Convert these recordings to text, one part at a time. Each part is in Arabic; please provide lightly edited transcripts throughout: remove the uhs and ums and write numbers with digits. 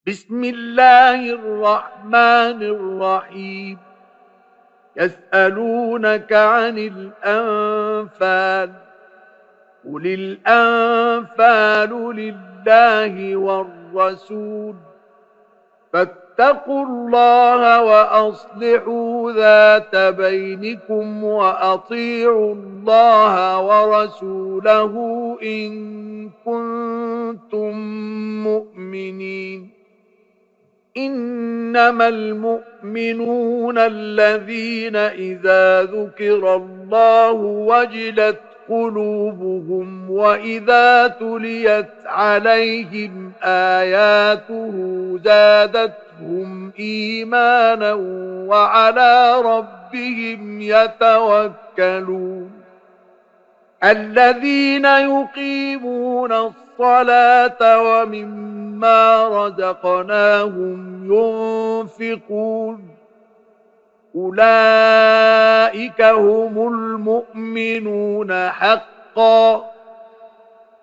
بسم الله الرحمن الرحيم. يسألونك عن الأنفال، قل الأنفال لله والرسول، فاتقوا الله وأصلحوا ذات بينكم وأطيعوا الله ورسوله إن كنتم مؤمنين. إنما المؤمنون الذين إذا ذكر الله وجلت قلوبهم وإذا تليت عليهم آياته زادتهم إيمانا وعلى ربهم يتوكلون. الذين يقيمون الصلاة ومما رزقناهم ينفقون، أولئك هم المؤمنون حقا،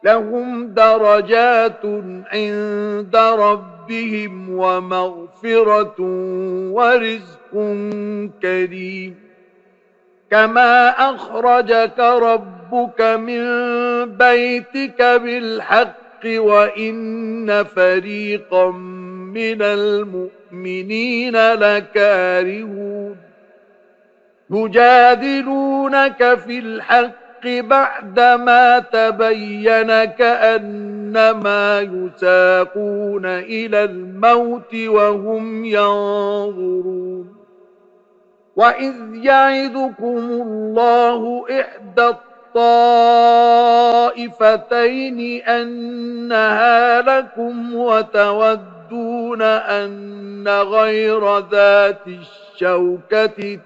لهم درجات عند ربهم ومغفرة ورزق كريم. كما أخرجك ربك من بيتك بالحق وإن فريقا من المؤمنين لكارهون، يجادلونك في الحق بعدما تبين كأنما يساقون إلى الموت وهم ينظرون. وإذ يعدكم الله إحدى الطائفتين أنها لكم وتودون أن غير ذات الشوكة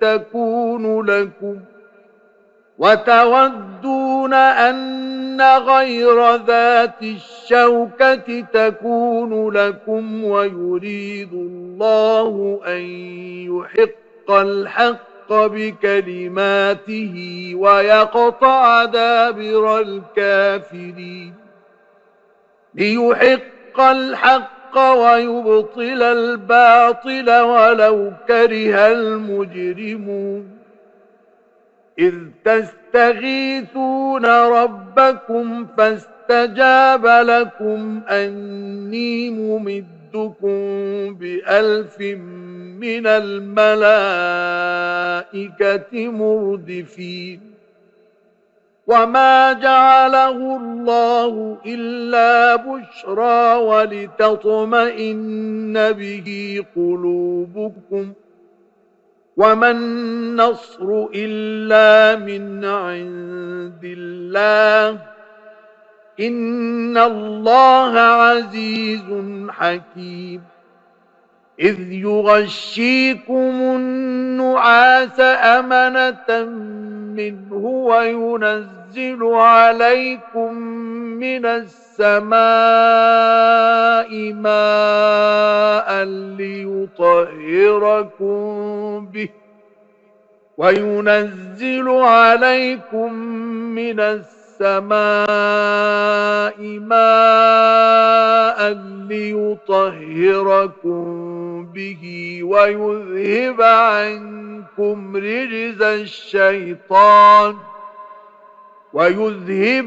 تكون لكم ويريد الله أن يحق الحق بكلماته ويقطع دابر الكافرين، ليحق الحق ويبطل الباطل ولو كره المجرمون. إذ تستغيثون ربكم فاستجاب لكم أني ممدكم بألف من الملائكة مردفين. وما جعله الله إلا بشرى ولتطمئن به قلوبكم، وما النصر إلا من عند الله، إن الله عزيز حكيم. إذ يغشيكم النعاس أمنة منه وينزل عليكم من السماء ماء ليطهركم به ويذهب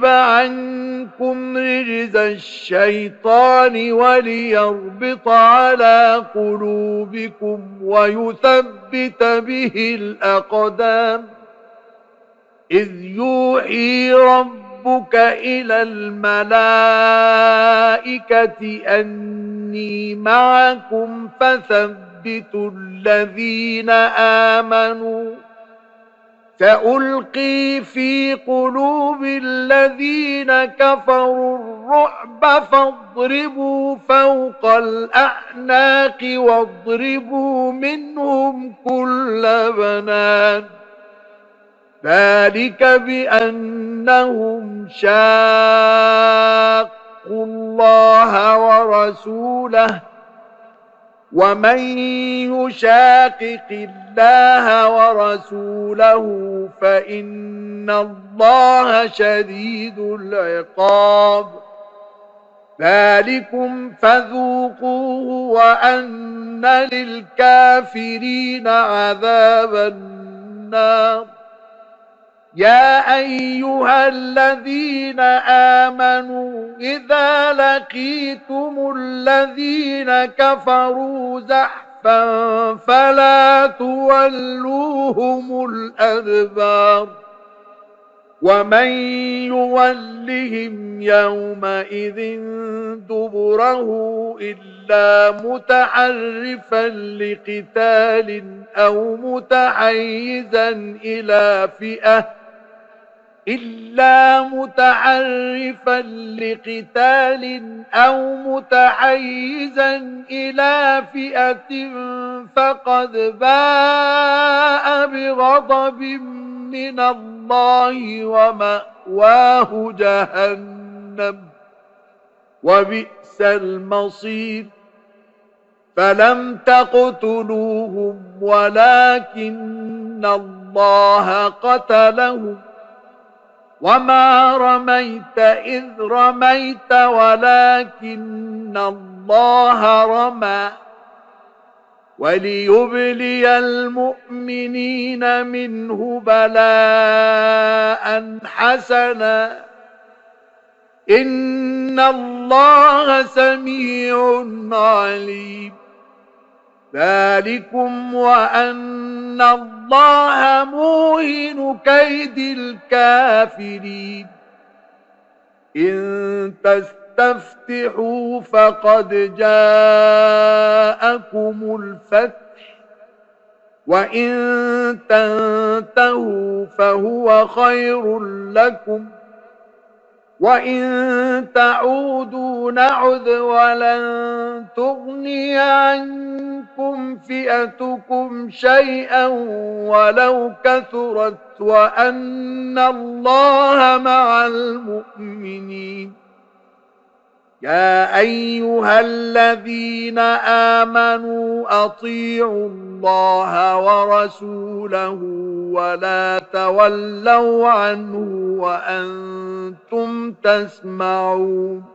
عنكم رجز الشيطان وليربط على قلوبكم ويثبت به الأقدام. إذ يوحي ربك إلى الملائكة أني معكم فثبتوا الذين آمنوا، سألقي في قلوب الذين كفروا الرعب فاضربوا فوق الأعناق واضربوا منهم كل بنان. ذلك بأنهم شاقوا الله ورسوله، ومن يشاقق الله ورسوله فإن الله شديد العقاب. ذلكم فذوقوه وأن للكافرين عذاب النار يا أيها الذين آمنوا إذا لقيتم الذين كفروا زحفا فلا تولوهم الأدبار ومن يولهم يومئذ دبره إلا متحرفا لقتال أو متحيزا إلى فئة فقد باء بغضب من الله ومأواه جهنم وبئس المصير فلم تقتلوهم ولكن الله قتلهم وما رميت إذ رميت ولكن الله رمى وليبلي المؤمنين منه بلاء حسنا إن الله سميع عليم ذلكم وأن الله موهن كيد الكافرين إن تستفتحوا فقد جاءكم الفتح وإن تنتهوا فهو خير لكم وإن تعودوا نعد ولن تغني عنكم فئتكم شيئا ولو كثرت وأن الله مع المؤمنين يا أيها الذين آمنوا أطيعوا الله ورسوله ولا تولوا عنه وأنتم تسمعون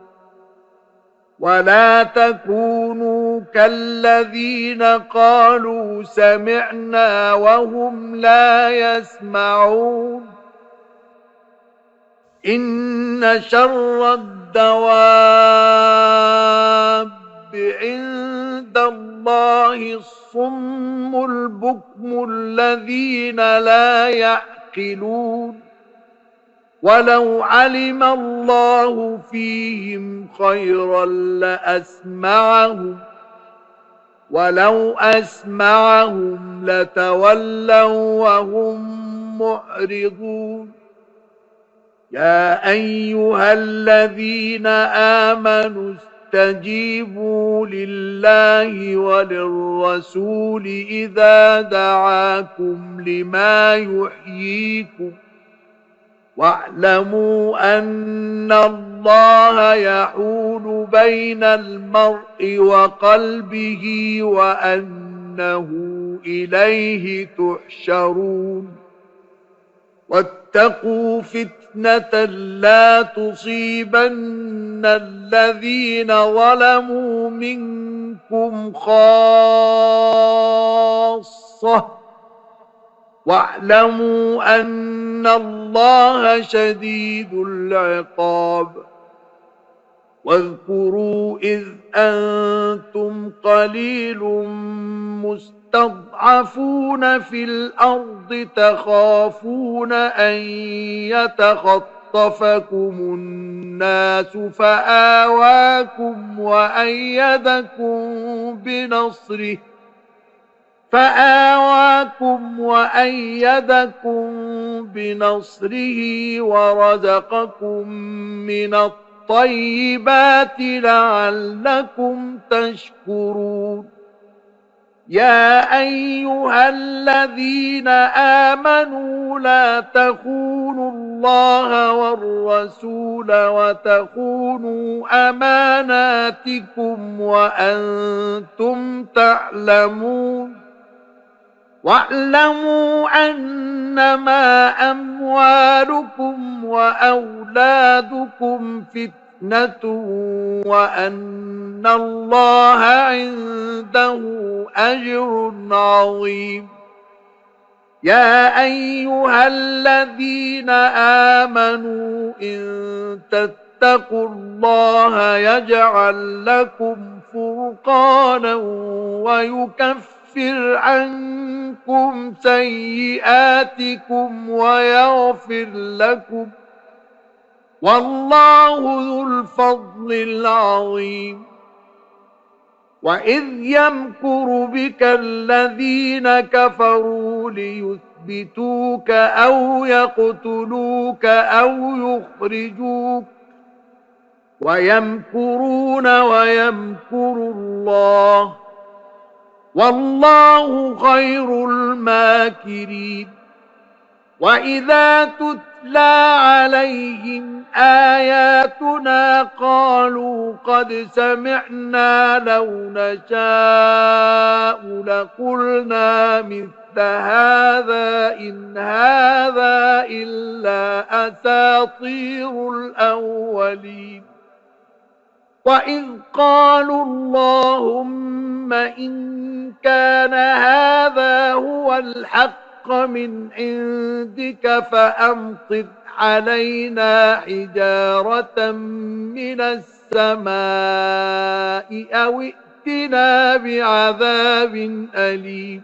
ولا تكونوا كالذين قالوا سمعنا وهم لا يسمعون إن شر الدواب عند الله الصم البكم الذين لا يعقلون ولو علم الله فيهم خيرا لأسمعهم ولو أسمعهم لتولوا وهم معرضون يا أيها الذين آمنوا استجيبوا لله وللرسول إذا دعاكم لما يحييكم واعلموا أن الله يحول بين المرء وقلبه وأنه إليه تحشرون واتقوا فتنة لا تصيبن الذين ظلموا منكم خاصة واعلموا أن الله شديد العقاب واذكروا إذ أنتم قليل مستضعفون في الأرض تخافون أن يتخطفكم الناس فآواكم وأيدكم بنصره ورزقكم من الطيبات لعلكم تشكرون يا أيها الذين آمنوا لا تخونوا الله والرسول وتخونوا أماناتكم وأنتم تعلمون واعلموا أنما أموالكم وأولادكم فتنة فتنة وأن الله عنده أجر عظيم. يا أيها الذين آمنوا إن تتقوا الله يجعل لكم فرقانا ويكفر عنكم سيئاتكم ويغفر لكم، والله ذو الفضل العظيم. وإذ يمكر بك الذين كفروا ليثبتوك أو يقتلوك أو يخرجوك ويمكرون ويمكر الله والله خير الماكرين. وإذا تتلى عليهم آياتنا قالوا قد سمعنا لو نشاء لقلنا مثل هذا إن هذا إلا أساطير الأولين. وإذ قالوا اللهم إن كان هذا هو الحق من عندك فأمطر علينا حجارة من السماء أو ائتنا بعذاب أليم.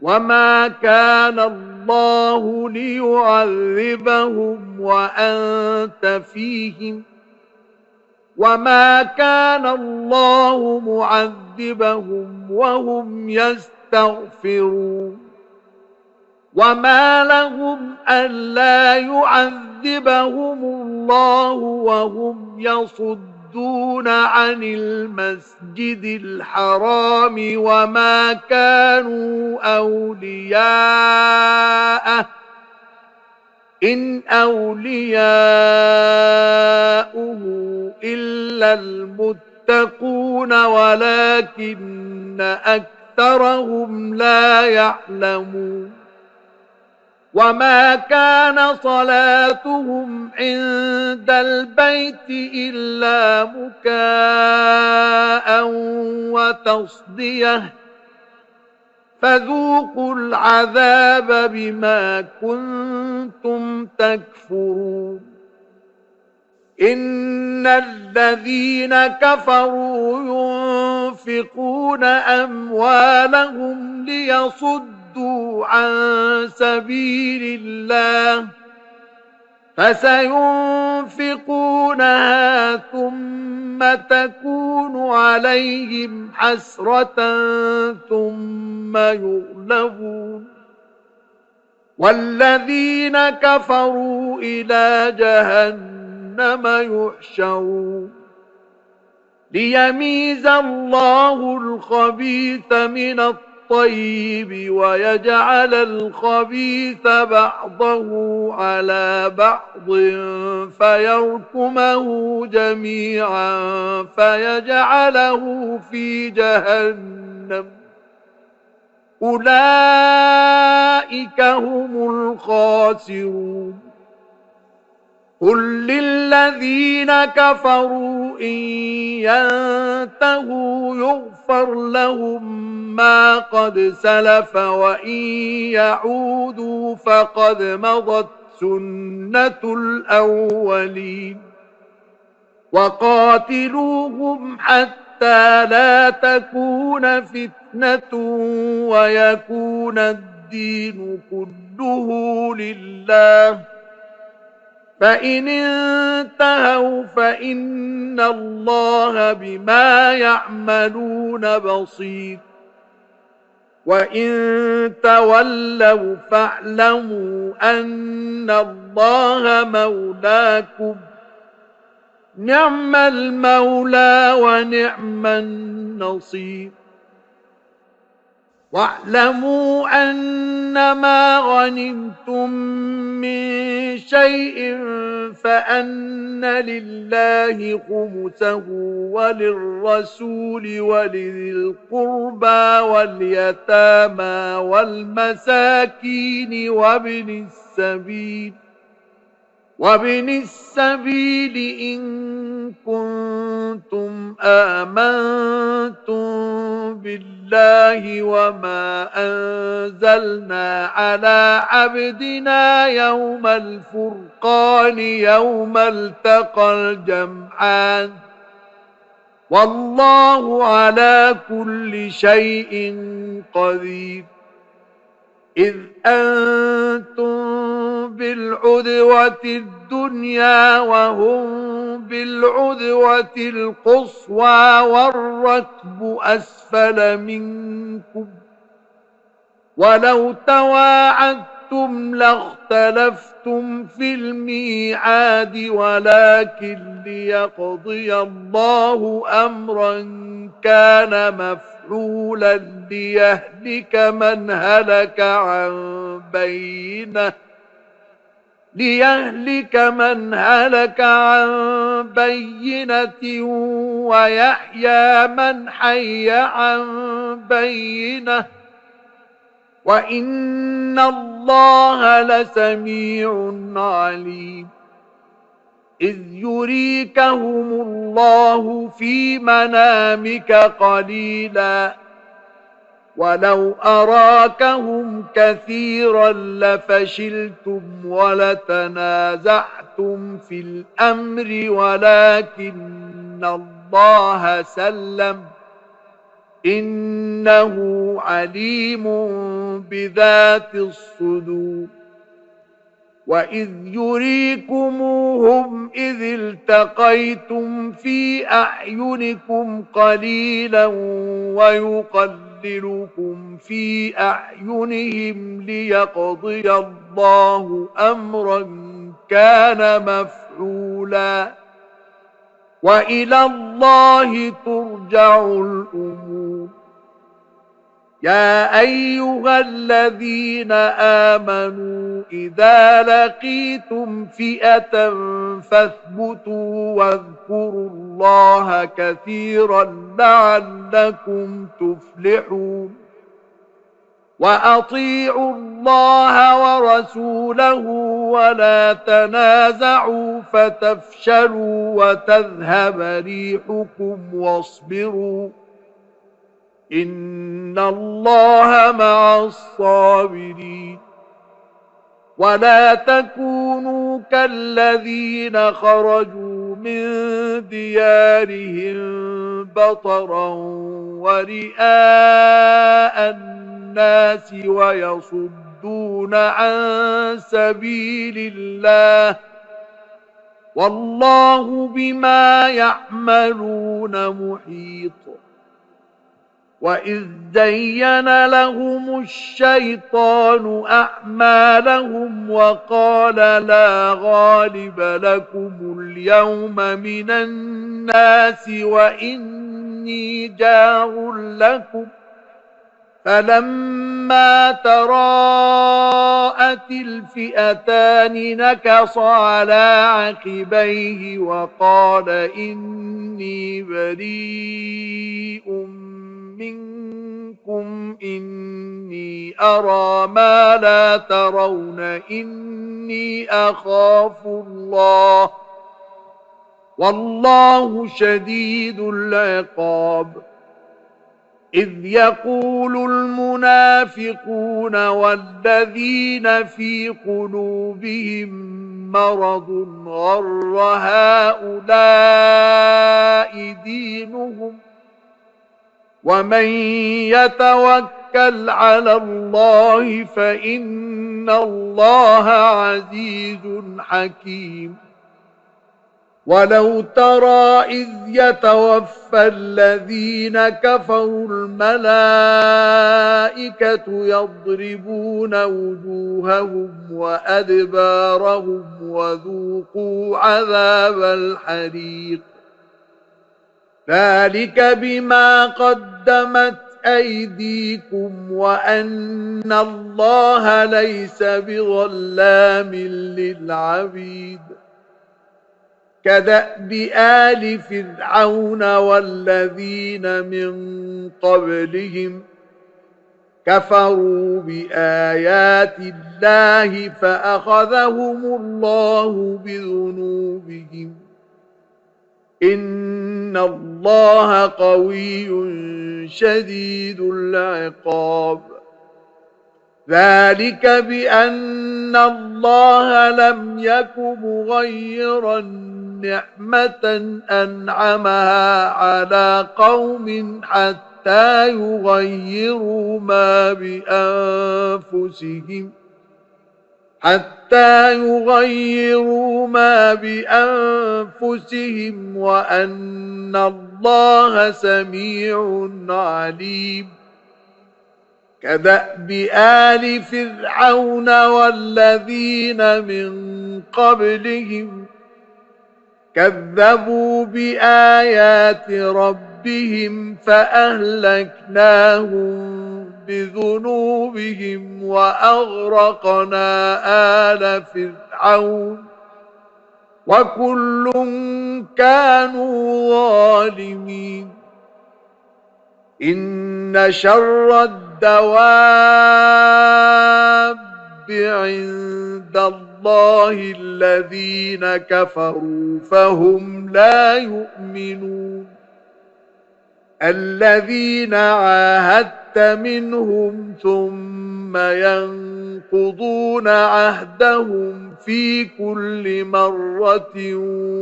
وما كان الله ليعذبهم وأنت فيهم وما كان الله معذبهم وهم يستغفرون. وما لهم ألا يعذبهم الله وهم يصدون عن المسجد الحرام وما كانوا أولياءه إن أولياؤه إلا المتقون ولكن أكثرهم لا يعلمون. وما كان صلاتهم عند البيت إلا مكاء وتصدية فذوقوا العذاب بما كنتم تكفرون. إن الذين كفروا ينفقون أموالهم ليصدوا عن سبيل الله فسينفقونها ثم تكون عليهم حسرة ثم يغلبون والذين كفروا إلى جهنم يحشرون. ليميز الله الخبيث من الطيب ويجعل الخبيث بعضه على بعض فيركمه جميعا فيجعله في جهنم أولئك هم الخاسرون. قل للذين كفروا إن ينتهوا يغفر لهم ما قد سلف وإن يعودوا فقد مضت سنة الأولين. وقاتلوهم حتى لا تكون فتنة ويكون الدين كله لله فإن انتهوا فإن الله بما يعملون بصير. وإن تولوا فاعلموا أن الله مولاكم نعم المولى ونعم النصير. واعلموا أنما غنمتم من شيء فأن لله خمسه وللرسول ولذي القربى واليتامى والمساكين وابن السبيل وابن السبيل إن كنتم آمنتم بالله وما أنزلنا على عبدنا يوم الفرقان يوم التقى الجمعان والله على كل شيء قدير إذ أنتم بالعدوة الدنيا وهم بالعدوة القصوى والركب أسفل منكم ولو تواعدتم لاختلفتم في الميعاد ولكن ليقضي الله أمرا كان مفعولا ليهلك من هلك عن بينة ويحيى من حي عن بينة وإن الله لسميع عليم إذ يريكهم الله في منامك قليلا ولو أراكهم كثيرا لفشلتم ولتنازعتم في الأمر ولكن الله سلم إنه عليم بذات الصدور وإذ يريكموهم إذ التقيتم في أعينكم قليلا ويقللكم في أعينهم ليقضي الله أمرا كان مفعولا وإلى الله ترجع الأمور يا أيها الذين آمنوا إذا لقيتم فئة فاثبتوا واذكروا الله كثيرا لعلكم تفلحون وأطيعوا الله ورسوله ولا تنازعوا فتفشلوا وتذهب ريحكم واصبروا إن الله مع الصابرين ولا تكونوا كالذين خرجوا من ديارهم بطرا ورئاء الناس ويصدون عن سبيل الله والله بما يعملون محيط وإذ زين لهم الشيطان أعمالهم وقال لا غالب لكم اليوم من الناس وإني جار لكم فلما تراءت الفئتان نكص على عقبيه وقال إني بريء منكم إني أرى ما لا ترون إني أخاف الله والله شديد العقاب إذ يقول المنافقون والذين في قلوبهم مرض غر هؤلاء دينهم ومن يتوكل على الله فإن الله عزيز حكيم ولو ترى إذ يتوفى الذين كفروا الملائكة يضربون وجوههم وأدبارهم وذوقوا عذاب الحريق ذلك بما قدمت أيديكم وأن الله ليس بظلام للعبيد كدأب آل فرعون والذين من قبلهم كفروا بآيات الله فأخذهم الله بذنوبهم إن الله قوي شديد العقاب ذلك بأن الله لم يك مغيرا نعمة أنعمها على قوم حتى يغيروا ما بأنفسهم وأن الله سميع عليم كدأب آل فرعون والذين من قبلهم كذبوا بآيات ربهم فأهلكناهم بذنوبهم وأغرقنا آل فرعون وكل كانوا ظالمين إن شر الدواب عند الله الذين كفروا فهم لا يؤمنون الذين عاهدت منهم ثم ينقضون عهدهم في كل مرة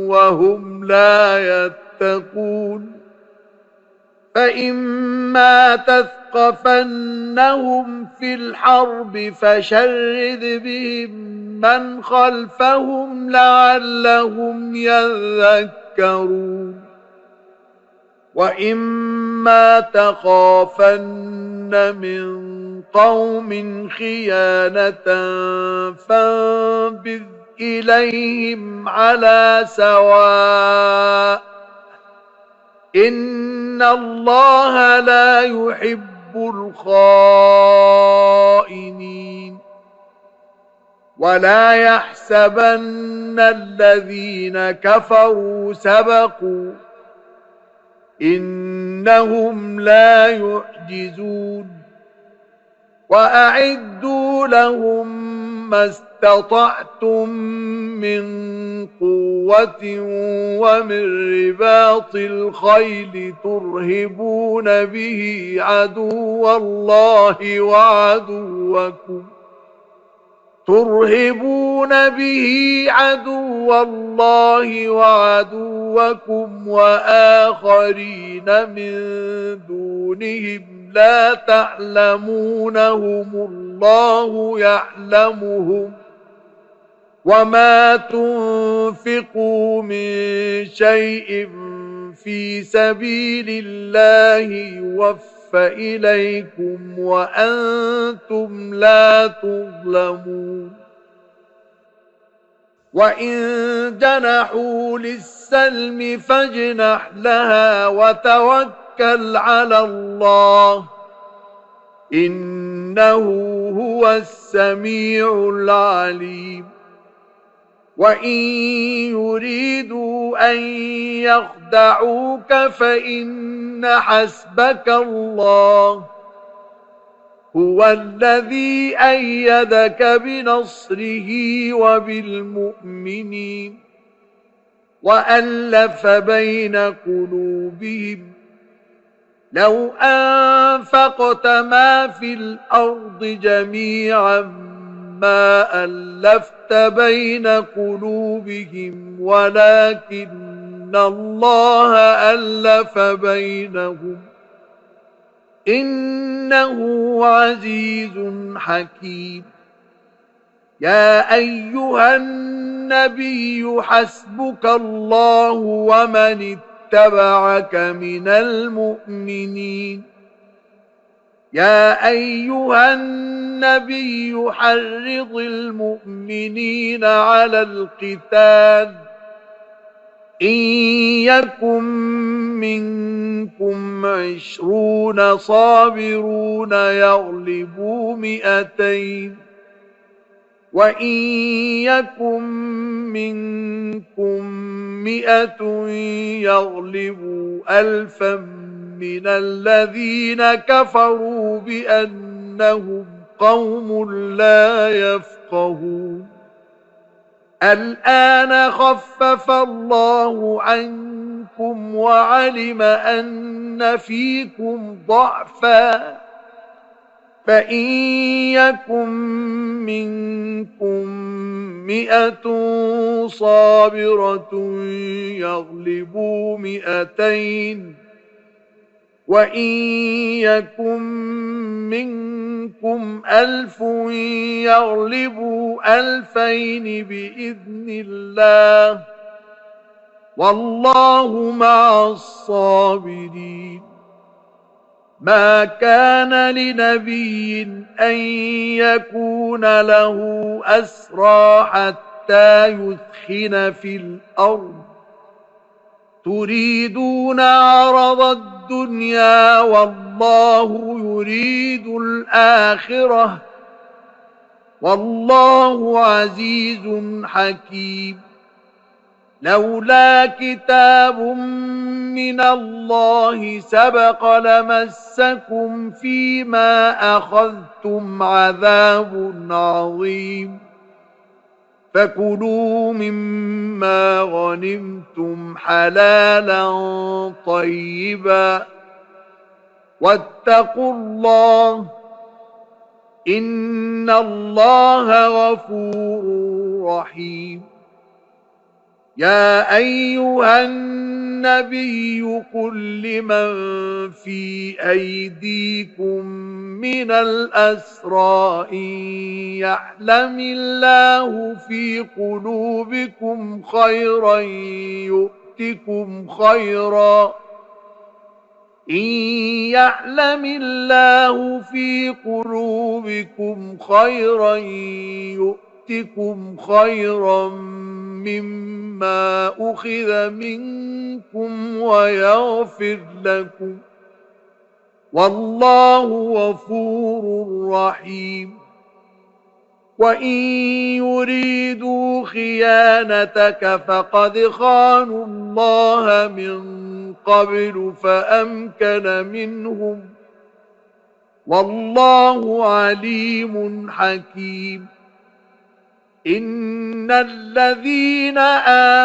وهم لا يتقون فإما تثقفنهم في الحرب فشرد بهم من خلفهم لعلهم يذكرون وإما تخافن من قوم خيانة فانبذ إليهم على سواء إن الله لا يحب الخائنين ولا يحسبن الذين كفروا سبقوا إنهم لا يعجزون وأعدوا لهم ما استطعتم من قوة ومن رباط الخيل ترهبون به عدو الله وعدوكم وآخرين من دونهم لا تعلمونهم الله يعلمهم وما تنفقوا من شيء في سبيل الله يوفى إليكم وأنتم لا تظلمون وإن جنحوا للسلم فاجنح لها وتوكل على الله إنه هو السميع العليم وإن يريدوا أن يخدعوك فإن حسبك الله هو الذي أيدك بنصره وبالمؤمنين وألف بين قلوبهم لو أنفقت ما في الأرض جميعا ما ألفت بين قلوبهم ولكن الله ألف بينهم إنه عزيز حكيم يا أيها النبي حسبك الله ومن اتبعك من المؤمنين يا أيها النبي حرض المؤمنين على القتال إن يكن منكم 20 صابرون يغلبوا 200 وإن يكن منكم 100 يغلبوا 1000 من الذين كفروا بأنهم إنهم قوم لا يفقهون الآن خفف الله عنكم وعلم أن فيكم ضعفا فإن يكن منكم 100 صابرة يغلبوا 200 وإن يكن منكم 1000 يغلبوا 2000 بإذن الله والله مع الصابرين ما كان لنبي أن يكون له أسرى حتى يثخن في الأرض تريدون عرض الدنيا والله يريد الآخرة والله عزيز حكيم لولا كتاب من الله سبق لمسكم فيما أخذتم عذاب عظيم فكلوا مما غنمتم حلالا طيبا واتقوا الله إن الله غفور رحيم يا أيها النبي قل لمن في أيديكم من الأسرى إن يعلم الله في قلوبكم خيرا يؤتكم خيرا إن يعلم الله في قلوبكم خيرا يؤتكم خيرا مما أخذ منكم ويغفر لكم والله غفور رحيم وإن يريدوا خيانتك فقد خانوا الله من قبل فأمكن منهم والله عليم حكيم إن الذين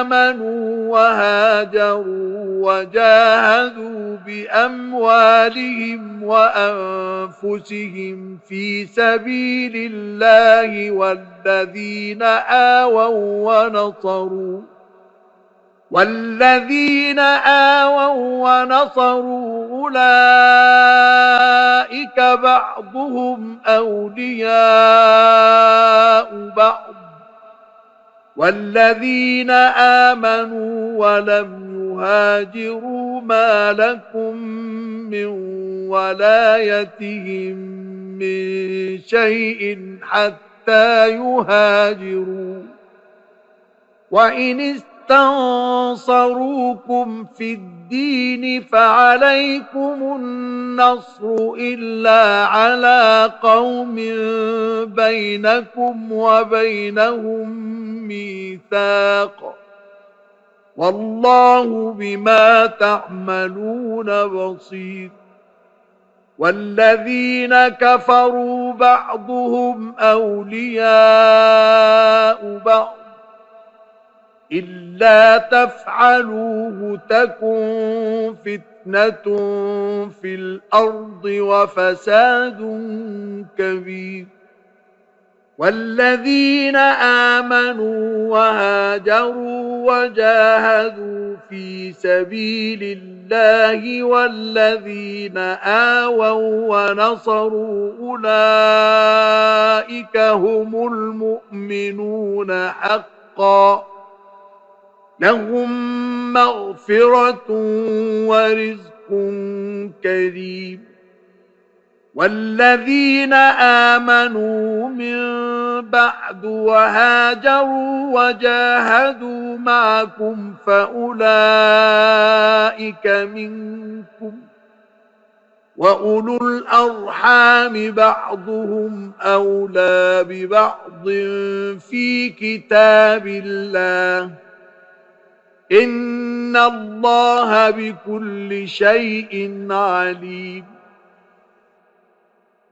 آمنوا وهاجروا وجاهدوا بأموالهم وأنفسهم في سبيل الله والذين آووا ونصروا أولئك بعضهم أولياء بعض والذين آمنوا ولم يهاجروا ما لكم من ولايتهم من شيء حتى يهاجروا وإن استنصروكم في الدين فعليكم النصر إلا على قوم بينكم وبينهم ميثاق والله بما تعملون بصير والذين كفروا بعضهم أولياء بعض إلا تفعلوه تكن فتنة في الأرض وفساد كبير والذين آمنوا وهاجروا وجاهدوا في سبيل الله والذين آووا ونصروا أولئك هم المؤمنون حقا لهم مغفرة ورزق كريم والذين آمنوا من بعد وهاجروا وجاهدوا معكم فأولئك منكم وأولو الأرحام بعضهم أولى ببعض في كتاب الله إن الله بكل شيء عليم